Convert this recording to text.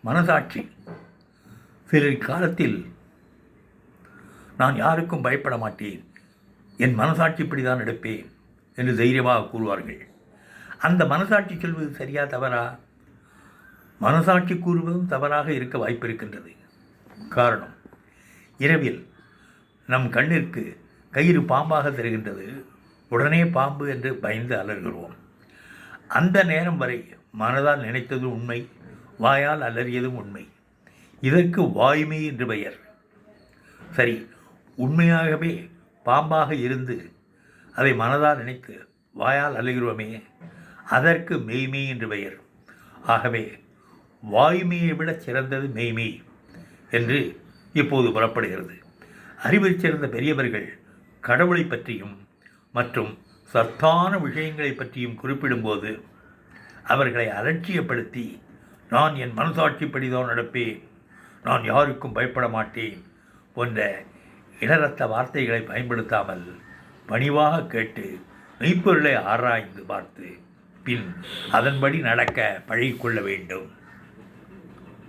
மனசாட்சி சிலர் காலத்தில் நான் யாருக்கும் பயப்பட மாட்டேன், என் மனசாட்சி இப்படி தான் எடுப்பேன் என்று தைரியமாக கூறுவார்கள். அந்த மனசாட்சி சொல்வது சரியா தவறா? மனசாட்சி கூறுவதும் தவறாக இருக்க வாய்ப்பு இருக்கின்றது. காரணம், இரவில் நம் கண்ணிற்கு கயிறு பாம்பாக தெரிகின்றது, உடனே பாம்பு என்று பயந்து அலறுகிறோம். அந்த நேரம் வரை மனதால் நினைத்தது உண்மை, வாயால் அலறியதும் உண்மை. இதற்கு வாய்மை என்று பெயர். சரி, உண்மையாகவே பாம்பாக இருந்து அதை மனதால் நினைத்து வாயால் அலறுகிறோமே, அதற்கு மெய்மை என்று பெயர். ஆகவே வாய்மையை விட சிறந்தது மெய்மை என்று இப்போது புறப்படுகிறது. அறிவில் சிறந்த பெரியவர்கள் கடவுளை பற்றியும் மற்றும் சத்தான விஷயங்களை பற்றியும் குறிப்பிடும்போது அவர்களை அலட்சியப்படுத்தி நான் என் மனசாட்சிப்படிதான் நடப்பேன், நான் யாருக்கும் பயப்பட மாட்டேன் போன்ற இடரத்த வார்த்தைகளை பயன்படுத்தாமல் பணிவாக கேட்டு மெய்ப்பொருளை ஆராய்ந்து பார்த்து பின் அதன்படி நடக்க பழகிக்கொள்ள வேண்டும்.